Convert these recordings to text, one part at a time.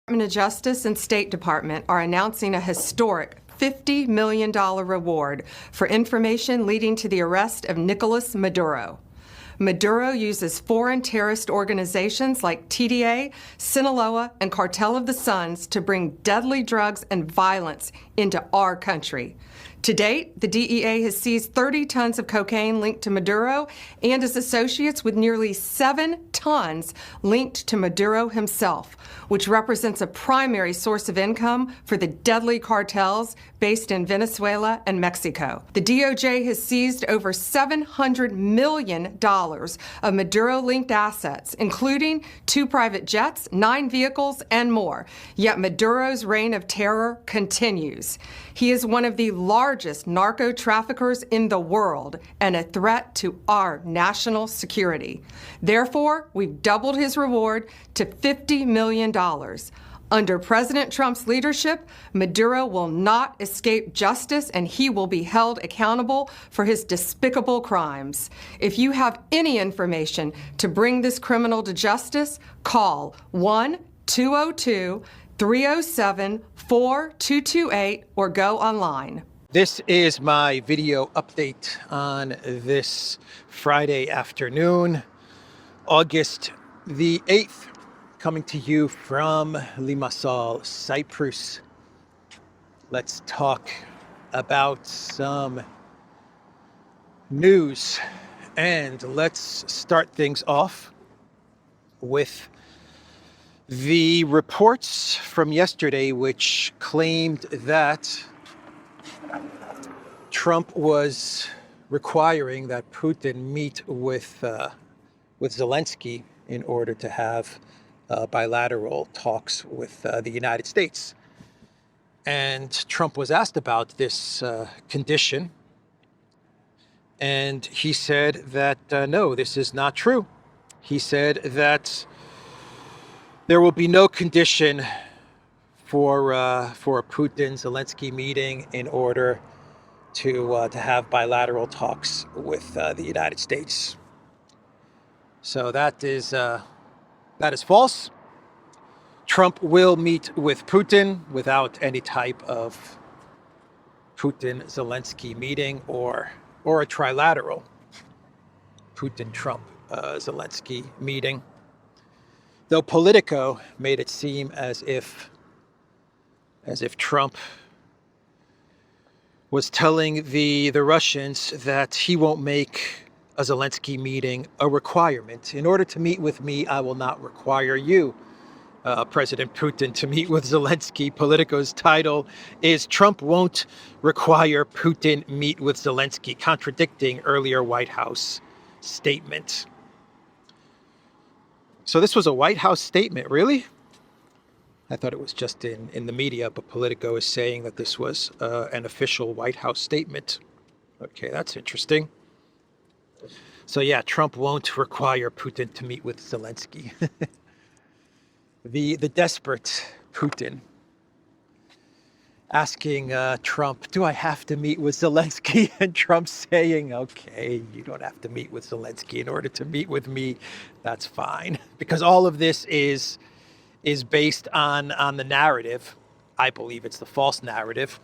Department of Justice and State Department are announcing a historic $50 million reward for information leading to the arrest of Nicholas Maduro. Maduro uses foreign terrorist organizations like TDA, Sinaloa, and Cartel of the Suns to bring deadly drugs and violence into our country. To date, the DEA has seized 30 tons of cocaine linked to Maduro and his associates, with nearly 7 tons linked to Maduro himself, which represents a primary source of income for the deadly cartels based in Venezuela and Mexico. The DOJ has seized over $700 million of Maduro-linked assets, including 2 private jets, 9 vehicles, and more. Yet Maduro's reign of terror continues. He is one of the largest narco-traffickers in the world and a threat to our national security. Therefore, we've doubled his reward to $50 million. Under President Trump's leadership, Maduro will not escape justice, and he will be held accountable for his despicable crimes. If you have any information to bring this criminal to justice, call 1-202-307-4228 or go online. This is my video update on this Friday afternoon, August the 8th. Coming to you from Limassol, Cyprus. Let's talk about some news, and let's start things off with the reports from yesterday, which claimed that Trump was requiring that Putin meet with Zelensky in order to have bilateral talks with the United States. And Trump was asked about this condition, and he said that no, this is not true. He said that there will be no condition for a Putin-Zelensky meeting in order to have bilateral talks with the United States. So that is false. Trump will meet with Putin without any type of Putin-Zelensky meeting or a trilateral Putin-Trump-Zelensky meeting. Though Politico made it seem as if Trump was telling the Russians that he won't make a Zelensky meeting a requirement. In order to meet with me, I will not require you, President Putin, to meet with Zelensky. Politico's title is "Trump Won't Require Putin Meet with Zelensky," contradicting earlier White House statement. So this was a White House statement, really? I thought it was just in the media, but Politico is saying that this was an official White House statement. Okay, that's interesting. So yeah, Trump won't require Putin to meet with Zelensky. The desperate Putin asking Trump, do I have to meet with Zelensky? And Trump saying, okay, you don't have to meet with Zelensky in order to meet with me. That's fine. Because all of this is based on the narrative. I believe it's the false narrative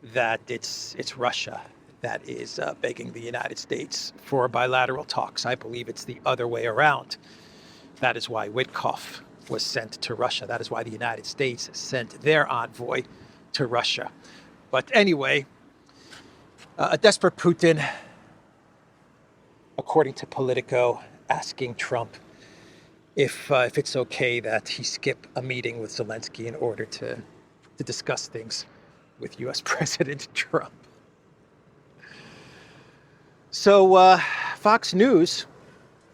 that it's Russia that is begging the United States for bilateral talks. I believe it's the other way around. That is why Witkoff was sent to Russia. That is why the United States sent their envoy to Russia. But anyway, a desperate Putin, according to Politico, asking Trump if it's okay that he skip a meeting with Zelensky in order to discuss things with U.S. President Trump. So Fox News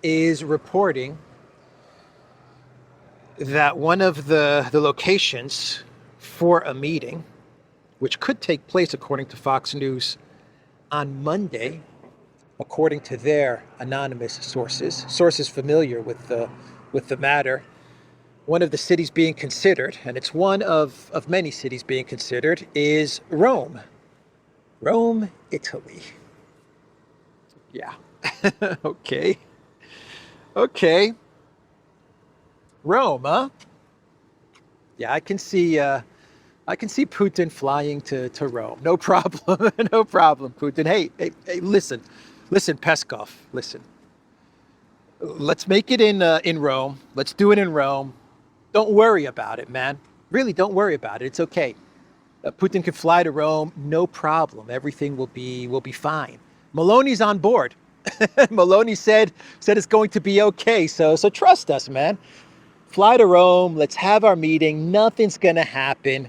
is reporting that one of the locations for a meeting, which could take place, according to Fox News, on Monday, according to their anonymous sources familiar with the matter, one of the cities being considered, and it's one of many cities being considered, is Rome. Rome, Italy. Yeah. Okay. Rome, huh? Yeah, I can see Putin flying to Rome. No problem. No problem, Putin. Hey, listen, Peskov, listen. Let's make it in Rome. Let's do it in Rome. Don't worry about it, man. Really, don't worry about it. It's okay. Putin can fly to Rome, no problem. Everything will be fine. Maloney's on board. Maloney said it's going to be okay. So trust us, man. Fly to Rome. Let's have our meeting. Nothing's gonna happen.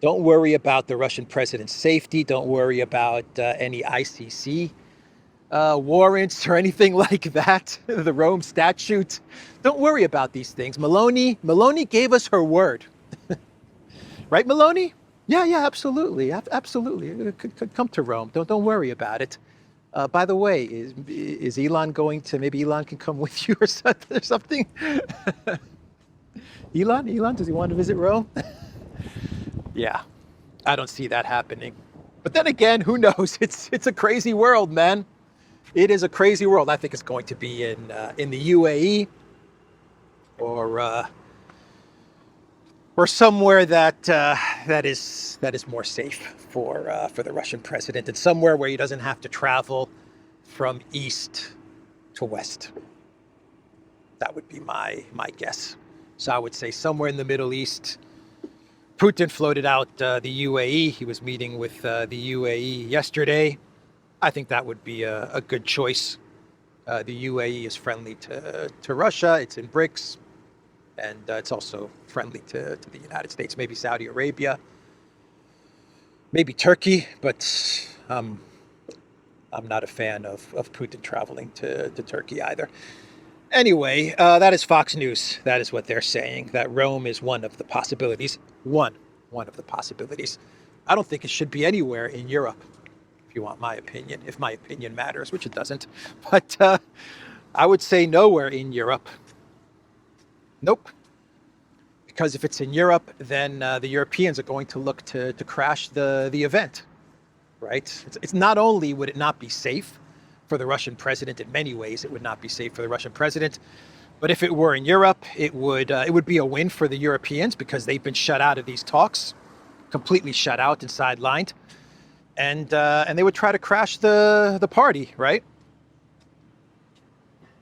Don't worry about the Russian president's safety. Don't worry about any ICC warrants or anything like that. The Rome Statute. Don't worry about these things. Maloney gave us her word. Right, Maloney? Yeah, absolutely. Absolutely. Could come to Rome. Don't worry about it. By the way, is Elon going to, maybe Elon can come with you or something? Elon, does he want to visit Rome? Yeah, I don't see that happening. But then again, who knows? It's a crazy world, man. It is a crazy world. I think it's going to be in the UAE or somewhere that is more safe for the Russian president, and somewhere where he doesn't have to travel from east to west. That would be my guess. So I would say somewhere in the Middle East. Putin floated out the UAE. He was meeting with the UAE yesterday. I think that would be a good choice. The UAE is friendly to Russia. It's in BRICS. And it's also friendly to the United States, maybe Saudi Arabia, maybe Turkey. But I'm not a fan of Putin traveling to Turkey either. Anyway, that is Fox News. That is what they're saying, that Rome is one of the possibilities. One of the possibilities. I don't think it should be anywhere in Europe, if you want my opinion, if my opinion matters, which it doesn't. But I would say nowhere in Europe. Nope. Because if it's in Europe, then the Europeans are going to look to crash the event, right? It's not only would it not be safe for the Russian president, in many ways it would not be safe for the Russian president, but if it were in Europe, it would be a win for the Europeans because they've been shut out of these talks, completely shut out and sidelined, and they would try to crash the party, right?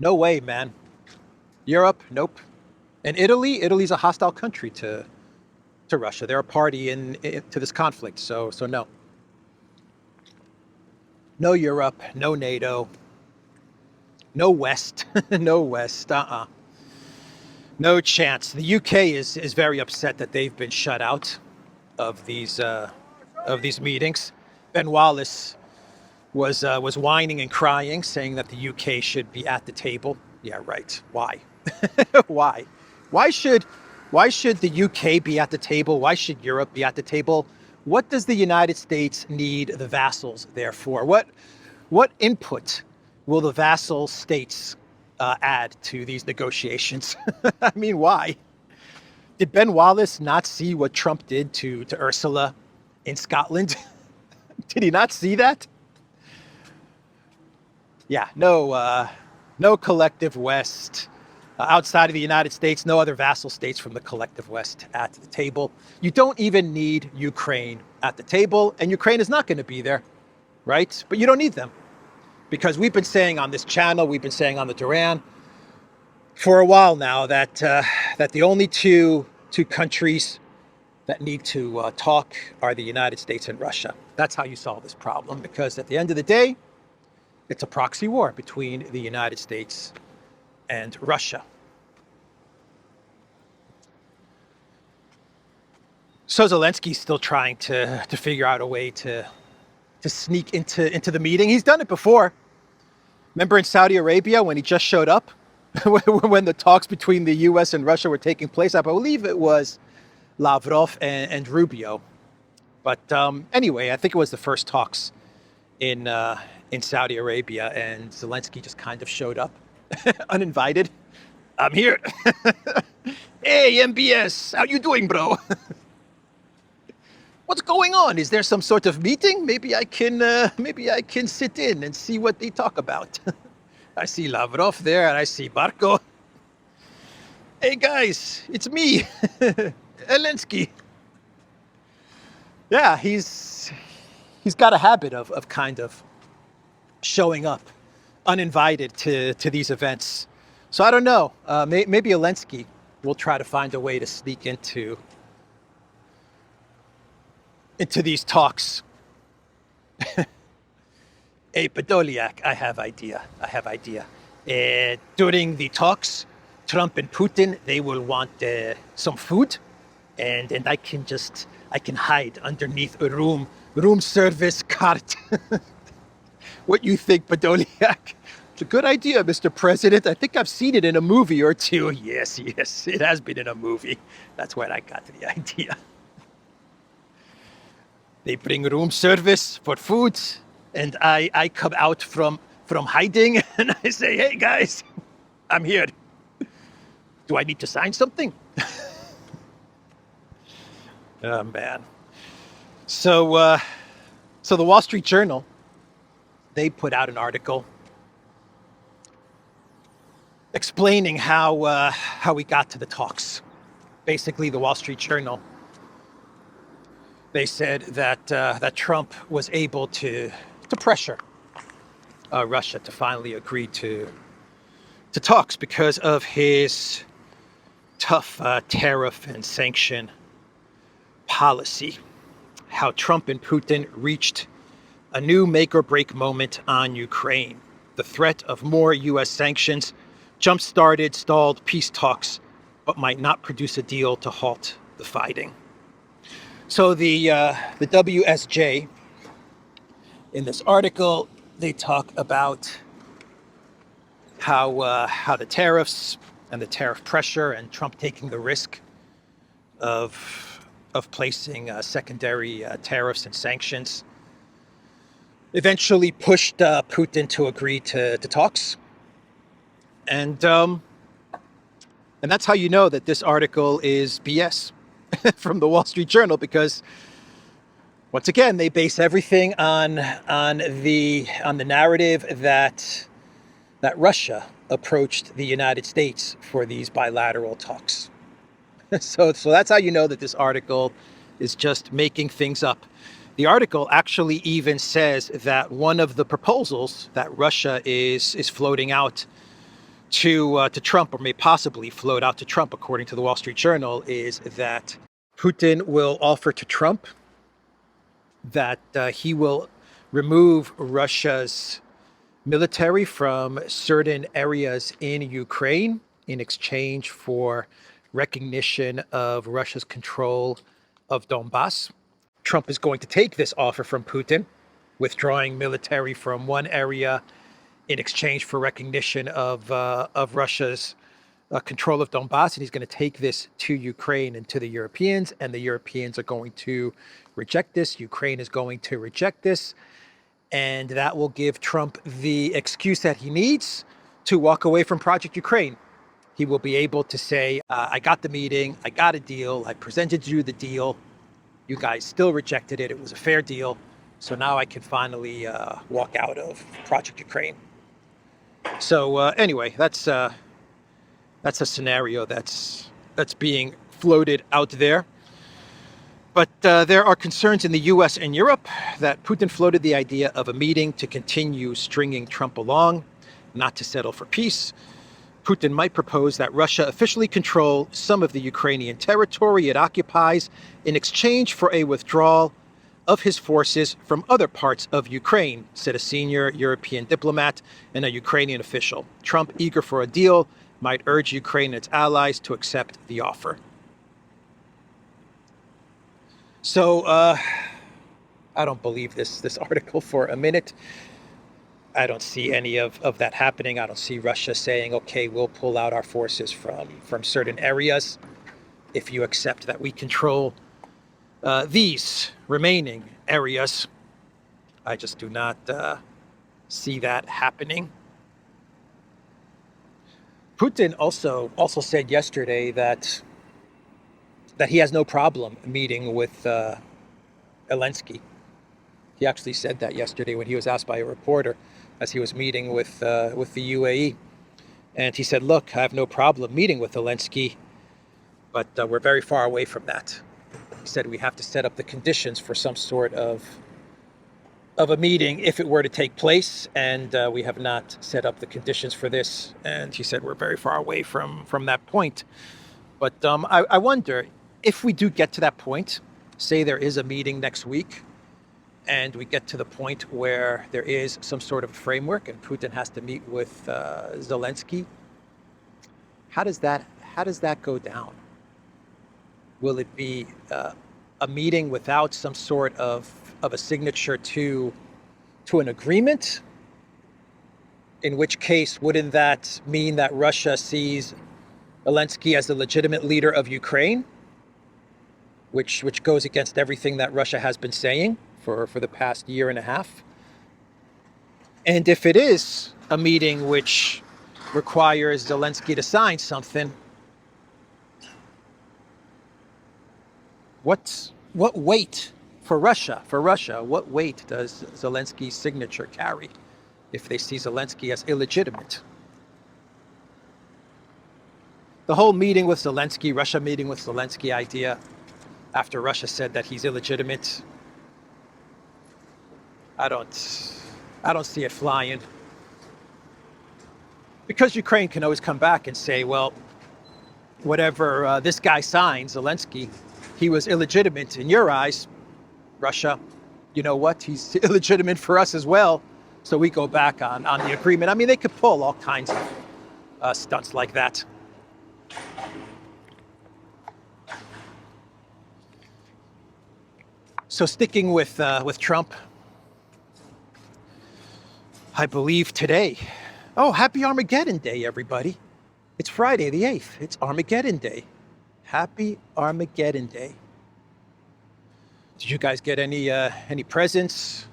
No way, man. Europe, nope. And Italy's a hostile country to Russia. They're a party to this conflict, so no. No Europe, no NATO, no West, no West, no chance. The UK is very upset that they've been shut out of these meetings. Ben Wallace was whining and crying, saying that the UK should be at the table. Yeah, right. Why? Why? Why should the UK be at the table? Why should Europe be at the table? What does the United States need the vassals there for? What input will the vassal states add to these negotiations? I mean, why? Did Ben Wallace not see what Trump did to Ursula in Scotland? Did he not see that? Yeah, no collective West. Outside of the United States, no other vassal states from the collective West at the table. You don't even need Ukraine at the table, and Ukraine is not going to be there, right? But you don't need them, because we've been saying on this channel, we've been saying on the Duran for a while now that the only two countries that need to talk are the United States and Russia. That's how you solve this problem, because at the end of the day, it's a proxy war between the United States and Russia. So Zelensky's still trying to figure out a way to sneak into the meeting. He's done it before. Remember in Saudi Arabia when he just showed up? When the talks between the US and Russia were taking place, I believe it was Lavrov and Rubio. But anyway, I think it was the first talks in Saudi Arabia, and Zelensky just kind of showed up. Uninvited. I'm here. Hey, MBS, how you doing, bro? What's going on? Is there some sort of meeting? Maybe I can sit in and see what they talk about. I see Lavrov there, and I see Barco. Hey guys, it's me. Zelensky. Yeah, he's got a habit of kind of showing up uninvited to these events. So I don't know. Maybe Zelensky will try to find a way to sneak into these talks. Hey, Podolyak, I have idea. During the talks, Trump and Putin, they will want some food, and I can hide underneath a room service cart. What you think, Podolyak? It's a good idea, Mr. President. I think I've seen it in a movie or two. Yes, it has been in a movie. That's where I got the idea. They bring room service for food, and I come out from hiding, and I say, hey, guys, I'm here. Do I need to sign something? Oh, man. So the Wall Street Journal, they put out an article explaining how we got to the talks. Basically, the Wall Street Journal, they said that Trump was able to pressure Russia to finally agree to talks because of his tough tariff and sanction policy. How Trump and Putin reached a new make-or-break moment on Ukraine. The threat of more U.S. sanctions jump-started stalled peace talks, but might not produce a deal to halt the fighting. So the WSJ, in this article, they talk about how the tariffs and the tariff pressure and Trump taking the risk of placing secondary tariffs and sanctions eventually pushed Putin to agree to talks. And that's how you know that this article is BS from the Wall Street Journal, because once again, they base everything on the narrative that Russia approached the United States for these bilateral talks. So that's how you know that this article is just making things up. The article actually even says that one of the proposals that Russia is floating out to Trump, or may possibly float out to Trump, according to the Wall Street Journal, is that Putin will offer to Trump that he will remove Russia's military from certain areas in Ukraine in exchange for recognition of Russia's control of Donbass. Trump is going to take this offer from Putin, withdrawing military from one area in exchange for recognition of Russia's control of Donbass, and he's going to take this to Ukraine and to the Europeans, and the Europeans are going to reject this. Ukraine is going to reject this, and that will give Trump the excuse that he needs to walk away from Project Ukraine. He will be able to say, I got the meeting, I got a deal, I presented you the deal, you guys still rejected it, it was a fair deal, so now I can finally walk out of Project Ukraine. So anyway, that's a scenario that's being floated out there. But there are concerns in the US and Europe that Putin floated the idea of a meeting to continue stringing Trump along, not to settle for peace. Putin might propose that Russia officially control some of the Ukrainian territory it occupies in exchange for a withdrawal of his forces from other parts of Ukraine, said a senior European diplomat and a Ukrainian official. Trump, eager for a deal, might urge Ukraine and its allies to accept the offer. So I don't believe this article for a minute. I don't see any of that happening. I don't see Russia saying, okay, we'll pull out our forces from certain areas if you accept that we control these remaining areas. I just do not see that happening. Putin also said yesterday that he has no problem meeting with Zelensky. He actually said that yesterday when he was asked by a reporter as he was meeting with the UAE. And he said, look, I have no problem meeting with Zelensky. but we're very far away from that. He said we have to set up the conditions for some sort of a meeting if it were to take place, and we have not set up the conditions for this. And he said we're very far away from that point. But I wonder if we do get to that point, say there is a meeting next week, and we get to the point where there is some sort of framework and Putin has to meet with Zelensky, how does that go down? Will it be a meeting without some sort of a signature to an agreement? In which case, wouldn't that mean that Russia sees Zelensky as the legitimate leader of Ukraine, which goes against everything that Russia has been saying for the past year and a half? And if it is a meeting which requires Zelensky to sign something, what weight for Russia, what weight does Zelensky's signature carry if they see Zelensky as illegitimate? The whole meeting with Zelensky, Russia meeting with Zelensky idea, after Russia said that he's illegitimate, I don't see it flying. Because Ukraine can always come back and say, well, whatever this guy signs, Zelensky, he was illegitimate in your eyes, Russia. You know what? He's illegitimate for us as well. So we go back on the agreement. I mean, they could pull all kinds of stunts like that. So sticking with Trump, I believe today. Oh, happy Armageddon Day, everybody. It's Friday the 8th. It's Armageddon Day. Happy Armageddon Day. Did you guys get any presents?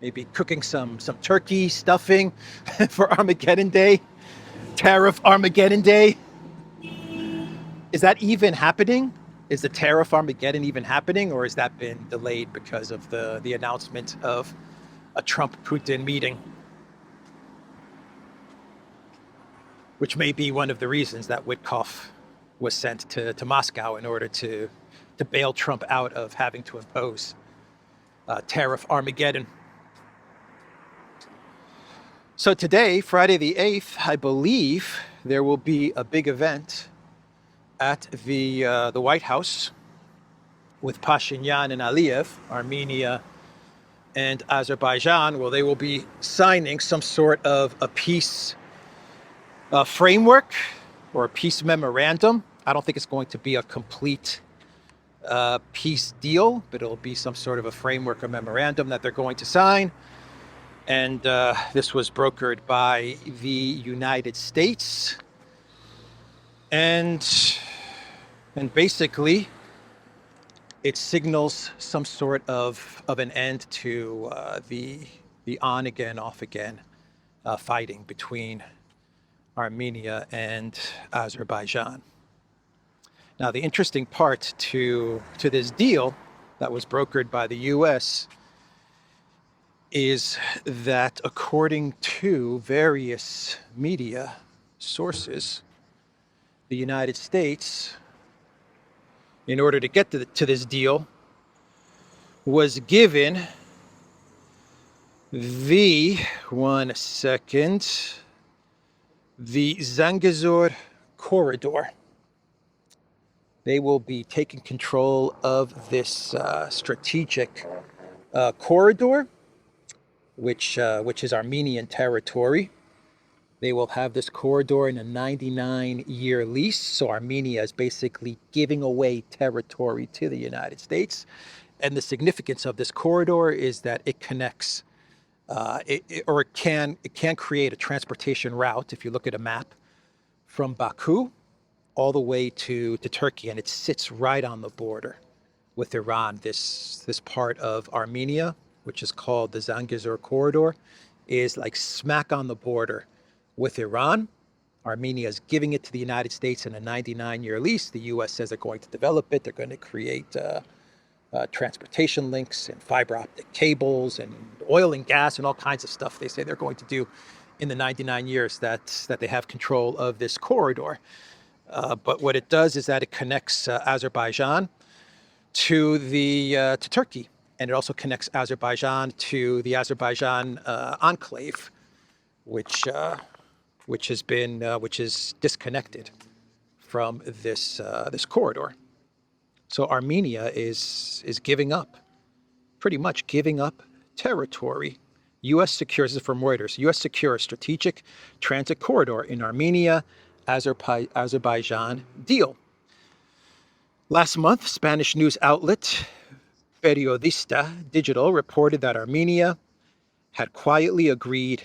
Maybe cooking some turkey stuffing for Armageddon Day? Tariff Armageddon Day? Is that even happening? Is the tariff Armageddon even happening, or has that been delayed because of the announcement of a Trump-Putin meeting? Which may be one of the reasons that Witkoff was sent to Moscow in order to bail Trump out of having to impose tariff Armageddon. So today, Friday the 8th, I believe there will be a big event at the White House with Pashinyan and Aliyev, Armenia and Azerbaijan, where they will be signing some sort of a peace framework or a peace memorandum. I don't think it's going to be a complete peace deal, but it'll be some sort of a framework or memorandum that they're going to sign. And this was brokered by the United States. And basically, it signals some sort of an end to the on again, off again fighting between Armenia and Azerbaijan. Now, the interesting part to this deal that was brokered by the US is that, according to various media sources, the United States, in order to get to this deal, was given the Zangezur corridor. They will be taking control of this strategic corridor, which is Armenian territory. They will have this corridor in a 99-year lease. So Armenia is basically giving away territory to the United States. And the significance of this corridor is that it connects, it can create a transportation route, if you look at a map, from Baku all the way to Turkey. And it sits right on the border with Iran. This part of Armenia, which is called the Zangezur corridor, is like smack on the border with Iran. Armenia is giving it to the United States in a 99-year lease. The U.S. says they're going to develop it. They're going to create transportation links and fiber optic cables and oil and gas and all kinds of stuff they say they're going to do in the 99 years that they have control of this corridor. But what it does is that it connects Azerbaijan to Turkey, and it also connects Azerbaijan to the Azerbaijan enclave, which is disconnected from this corridor. So Armenia is giving up, pretty much giving up territory. U.S. secures, this is from Reuters, U.S. secures strategic transit corridor in Armenia, Azerbaijan deal. Last month, Spanish news outlet Periodista Digital reported that Armenia had quietly agreed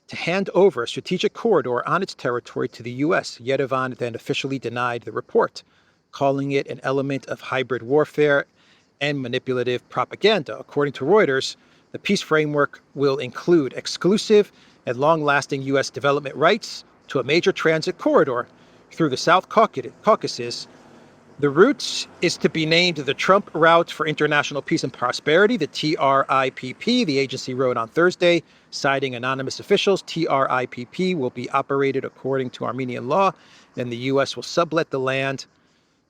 to hand over a strategic corridor on its territory to the U.S. Yerevan then officially denied the report, calling it an element of hybrid warfare and manipulative propaganda. According to Reuters, the peace framework will include exclusive and long-lasting U.S. development rights to a major transit corridor through the South Caucasus. The route is to be named the Trump Route for International Peace and Prosperity, the TRIPP, the agency wrote on Thursday, citing anonymous officials. TRIPP will be operated according to Armenian law, and the U.S. will sublet the land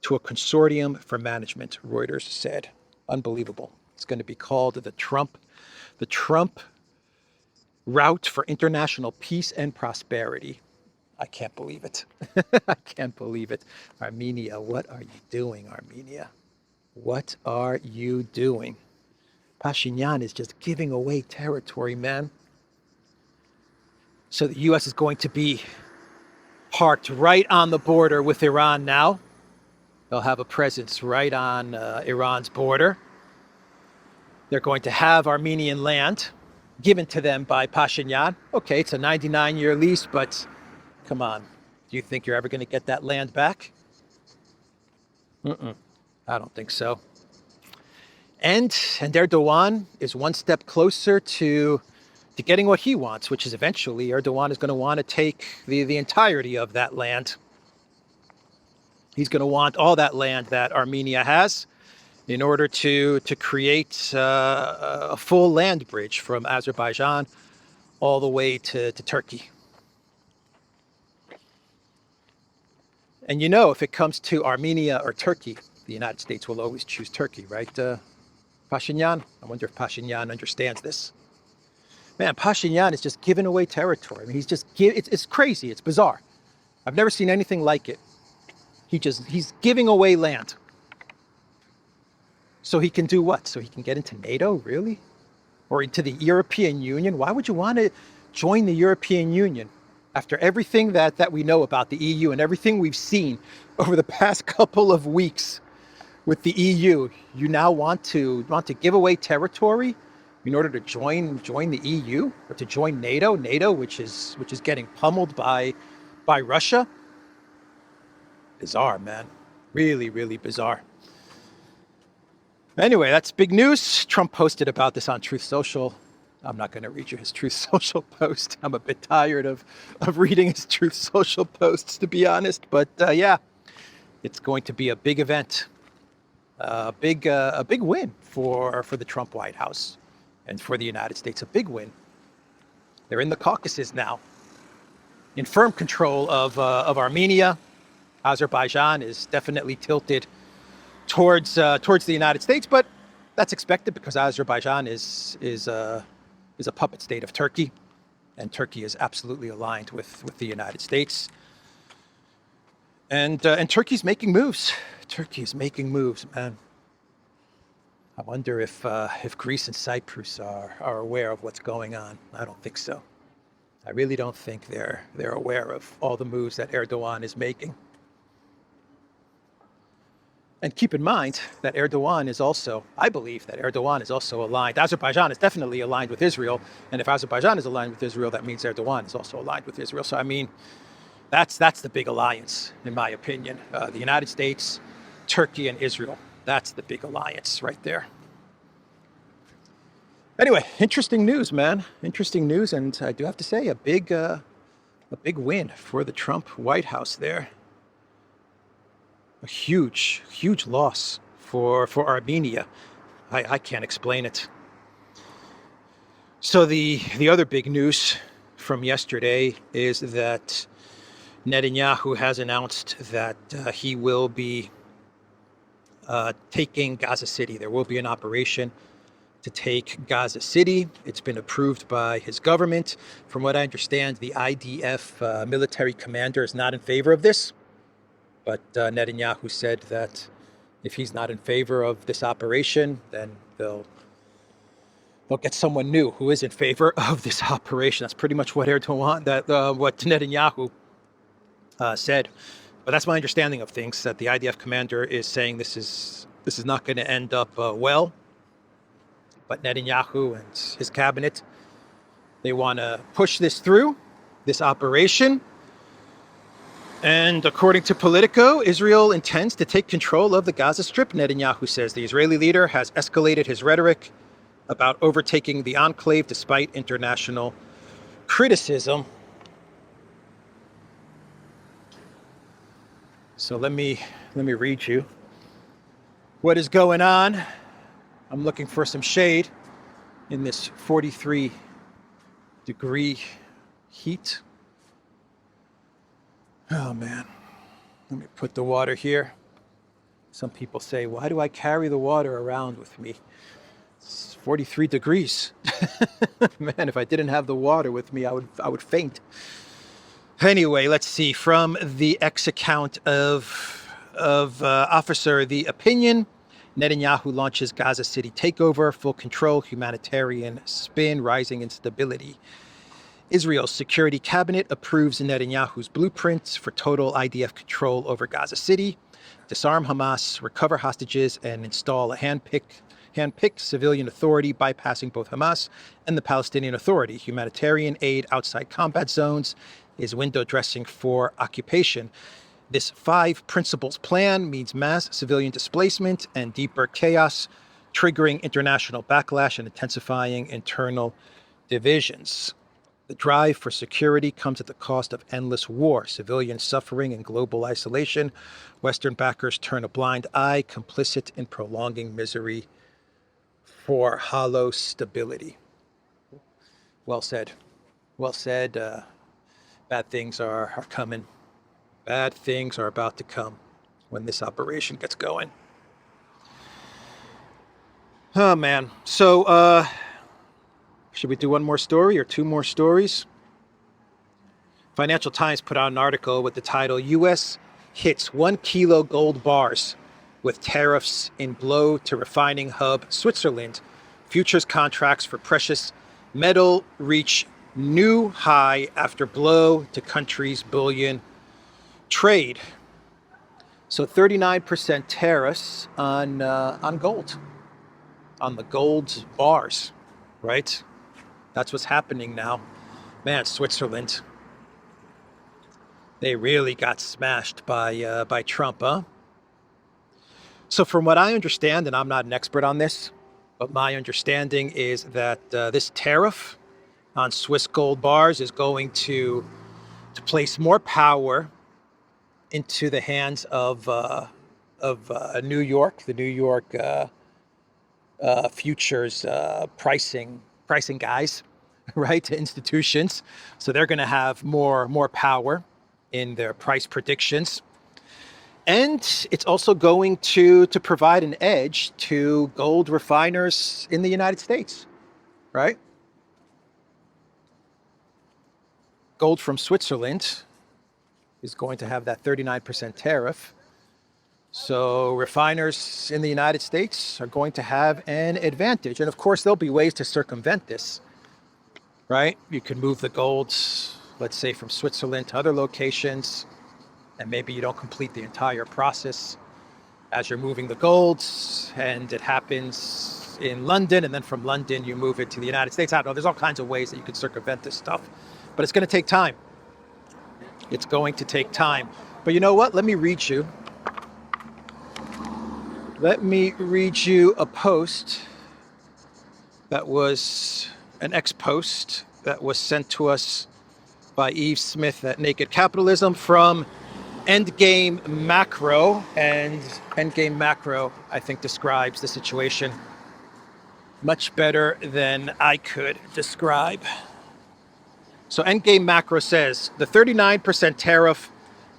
to a consortium for management, Reuters said. Unbelievable. It's going to be called the Trump Route for International Peace and Prosperity. I can't believe it. I can't believe it. Armenia, what are you doing, Armenia? What are you doing? Pashinyan is just giving away territory, man. So the U.S. is going to be parked right on the border with Iran now. They'll have a presence right on Iran's border. They're going to have Armenian land given to them by Pashinyan. Okay, it's a 99-year lease, but come on. Do you think you're ever going to get that land back? I don't think so. And Erdogan is one step closer to getting what he wants, which is eventually Erdogan is going to want to take the entirety of that land. He's going to want all that land that Armenia has in order to create a full land bridge from Azerbaijan all the way to Turkey. And you know, if it comes to Armenia or Turkey, the United States will always choose Turkey, right, Pashinyan? I wonder if Pashinyan understands this. Man, Pashinyan is just giving away territory. I mean, it's crazy. It's bizarre. I've never seen anything like it. He's giving away land. So he can do what? So he can get into NATO, really? Or into the European Union? Why would you want to join the European Union? After everything that we know about the EU and everything we've seen over the past couple of weeks with the EU, you now want to give away territory in order to join the EU or to join NATO, which is getting pummeled by Russia. Bizarre, man. Really, really bizarre. Anyway, that's big news. Trump posted about this on Truth Social. I'm not going to read you his Truth Social post. I'm a bit tired of reading his Truth Social posts, to be honest. But yeah, it's going to be a big event, a big win for the Trump White House and for the United States. A big win. They're in the Caucasus now, in firm control of Armenia. Azerbaijan is definitely tilted towards the United States, but that's expected because Azerbaijan is a puppet state of Turkey, and Turkey is absolutely aligned with the United States. And Turkey's making moves. Turkey is making moves, man. I wonder if Greece and Cyprus are aware of what's going on. I don't think so. I really don't think they're aware of all the moves that Erdogan is making. And keep in mind that Erdogan is also, I believe that Erdogan is also aligned. Azerbaijan is definitely aligned with Israel. And if Azerbaijan is aligned with Israel, that means Erdogan is also aligned with Israel. So, I mean, that's the big alliance, in my opinion. The United States, Turkey, and Israel. That's the big alliance right there. Anyway, interesting news, man. Interesting news. And I do have to say, a big win for the Trump White House there. A huge loss for Armenia. I can't explain it. So the other big news from yesterday is that Netanyahu has announced that he will be taking Gaza City. There will be an operation to take Gaza City. It's been approved by his government. From what I understand, the IDF military commander is not in favor of this. But Netanyahu said that if he's not in favor of this operation, then they'll get someone new who is in favor of this operation. That's pretty much what Erdogan, what Netanyahu said. But that's my understanding of things, that the IDF commander is saying this is not going to end up well. But Netanyahu and his cabinet, they want to push this through, this operation. And according to Politico, Israel intends to take control of the Gaza Strip. Netanyahu says the Israeli leader has escalated his rhetoric about overtaking the enclave despite international criticism. So let me read you what is going on. I'm looking for some shade in this 43-degree heat. Oh man, let me put the water here. Some people say, why do I carry the water around with me? It's 43 degrees. Man, if I didn't have the water with me, I would faint. Anyway, let's see. From the X account of Officer The Opinion, Netanyahu launches Gaza City takeover, full control, humanitarian spin, rising instability. Israel's security cabinet approves Netanyahu's blueprints for total IDF control over Gaza City, disarm Hamas, recover hostages, and install a hand-picked civilian authority bypassing both Hamas and the Palestinian Authority. Humanitarian aid outside combat zones is window dressing for occupation. This 5 principles plan means mass civilian displacement and deeper chaos, triggering international backlash and intensifying internal divisions. The drive for security comes at the cost of endless war, civilian suffering, and global isolation. Western backers turn a blind eye, complicit in prolonging misery for hollow stability. Well said. Well said. Bad things are coming. Bad things are about to come when this operation gets going. Oh, man. So, should we do one more story or 2 more stories? Financial Times put out an article with the title, U.S. hits 1 kilo gold bars with tariffs in blow to refining hub Switzerland. Futures contracts for precious metal reach new high after blow to country's bullion trade. So 39% tariffs on gold, on the gold bars, right? That's what's happening now. Man, Switzerland, they really got smashed by Trump, huh? So from what I understand, and I'm not an expert on this, but my understanding is that this tariff on Swiss gold bars is going to place more power into the hands of New York, the New York futures pricing guys, right, to institutions. So they're going to have more power in their price predictions. And it's also going to provide an edge to gold refiners in the United States, right? Gold from Switzerland is going to have that 39% tariff. So refiners in the United States are going to have an advantage. And of course, there'll be ways to circumvent this, right? You can move the gold, let's say, from Switzerland to other locations, and maybe you don't complete the entire process as you're moving the gold, and it happens in London, and then from London you move it to the United States. I don't know, there's all kinds of ways that you can circumvent this stuff, but it's going to take time. It's going to take time. But you know what? Let me read you a post that was an ex-post that was sent to us by Eve Smith at Naked Capitalism from Endgame Macro. And Endgame Macro, I think, describes the situation much better than I could describe. So Endgame Macro says the 39% tariff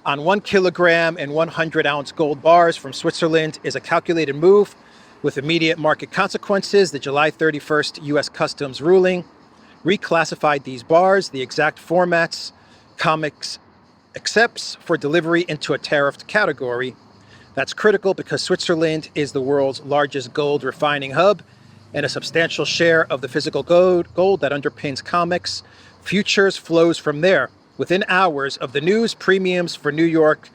on 1 kilogram and 100-ounce gold bars from Switzerland is a calculated move with immediate market consequences. The July 31st U.S. Customs ruling reclassified these bars, the exact formats COMEX accepts for delivery, into a tariffed category. That's critical because Switzerland is the world's largest gold refining hub, and a substantial share of the physical gold that underpins COMEX futures flows from there. Within hours of the news, premiums for New York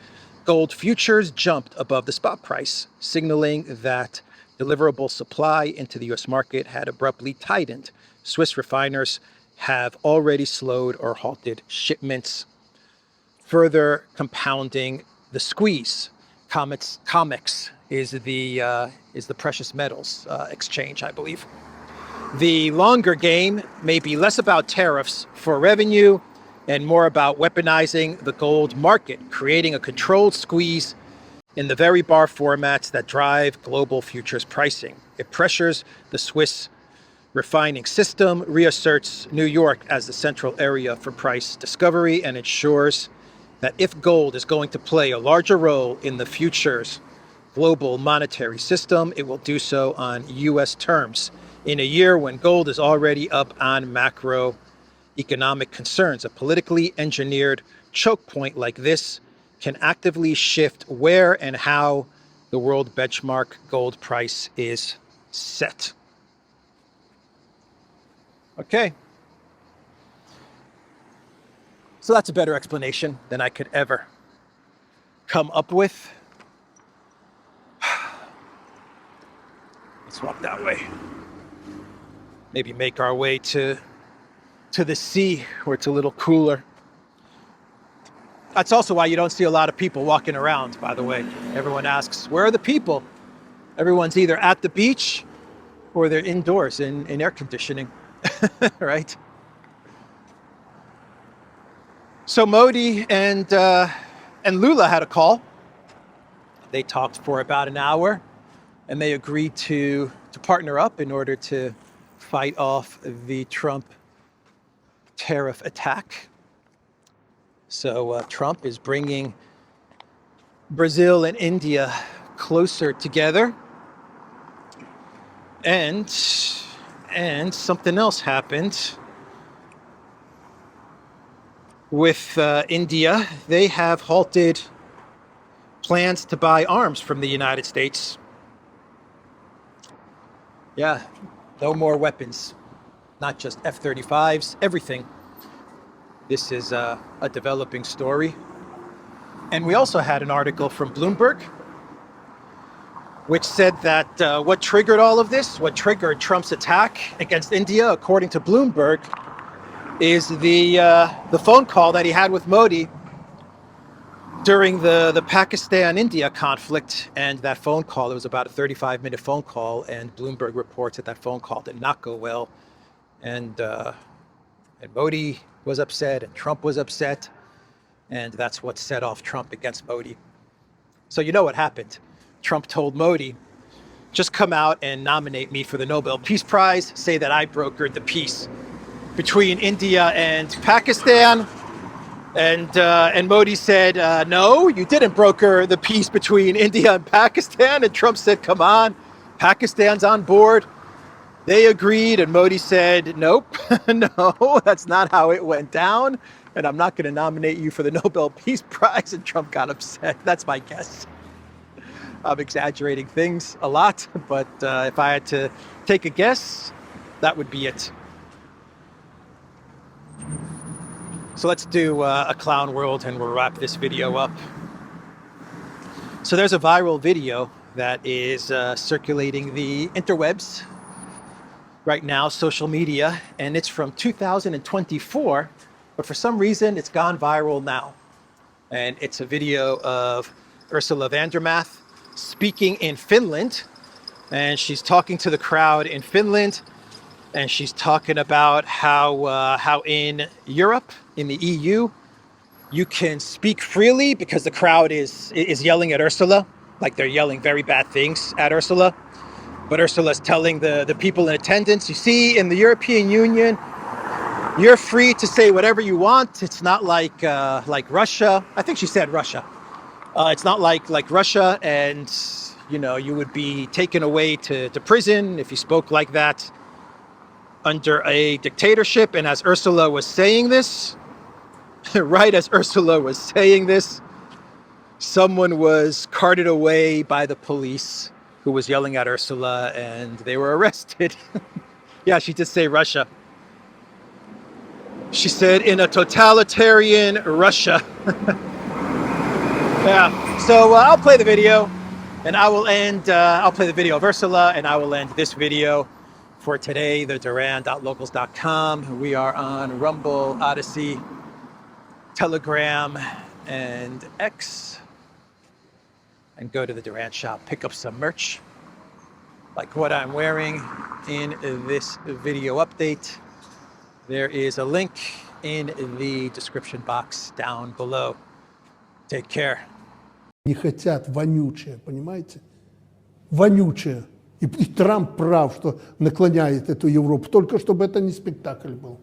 gold futures jumped above the spot price, signaling that deliverable supply into the U.S. market had abruptly tightened. Swiss refiners have already slowed or halted shipments, further compounding the squeeze. COMEX is the precious metals exchange, I believe. The longer game may be less about tariffs for revenue and more about weaponizing the gold market, creating a controlled squeeze in the very bar formats that drive global futures pricing. It pressures the Swiss refining system, reasserts New York as the central area for price discovery, and ensures that if gold is going to play a larger role in the futures global monetary system, it will do so on U.S. terms. In a year when gold is already up on macroeconomic concerns, a politically engineered choke point like this can actively shift where and how the world benchmark gold price is set. Okay. So that's a better explanation than I could ever come up with. Let's walk that way. Maybe make our way to the sea where it's a little cooler. That's also why you don't see a lot of people walking around, by the way. Everyone asks, where are the people? Everyone's either at the beach or they're indoors in air conditioning, right? So Modi and Lula had a call. They talked for about an hour, and they agreed to partner up in order to fight off the Trump tariff attack. So Trump is bringing Brazil and India closer together. And something else happened with India. They have halted plans to buy arms from the United States. Yeah, no more weapons, not just F-35s, everything. This is a developing story. And we also had an article from Bloomberg, which said that what triggered all of this, what triggered Trump's attack against India, according to Bloomberg, is the phone call that he had with Modi during the Pakistan-India conflict. And that phone call, it was about a 35-minute phone call, and Bloomberg reports that phone call did not go well. And Modi was upset, and Trump was upset, and that's what set off Trump against Modi. So you know what happened. Trump told Modi, just come out and nominate me for the Nobel Peace Prize, say that I brokered the peace between India and Pakistan. And Modi said, no, you didn't broker the peace between India and Pakistan. And Trump said, come on, Pakistan's on board. They agreed, and Modi said, nope, no, that's not how it went down, and I'm not going to nominate you for the Nobel Peace Prize. And Trump got upset. That's my guess. I'm exaggerating things a lot, but if I had to take a guess, that would be it. So let's do a clown world, and we'll wrap this video up. So there's a viral video that is circulating the interwebs right now, social media, and it's from 2024, but for some reason it's gone viral now. And it's a video of Ursula von der Leyen speaking in Finland, and she's talking to the crowd in Finland, and she's talking about how in Europe, in the EU, you can speak freely because the crowd is yelling at Ursula, like they're yelling very bad things at Ursula. But Ursula's telling the people in attendance, you see, in the European Union, You're free to say whatever you want. It's not like Russia. I think she said Russia. It's not like Russia, and you would be taken away to prison if you spoke like that under a dictatorship. And as Ursula was saying this, right as Ursula was saying this, someone was carted away by the police who was yelling at Ursula, and they were arrested. Yeah, she did say Russia. She said in a totalitarian Russia. Yeah, so I'll play the video, and I will end, I'll play the video of Ursula, and I will end this video for today, the Duran.locals.com. We are on Rumble, Odyssey, Telegram, and X. And go to the Duran shop, pick up some merch, like what I'm wearing in this video update. There is a link in the description box down below. Take care. Не хотят вонючее, понимаете? Вонючее. И Трамп прав, что наклоняет эту Европу, только чтобы это не спектакль был.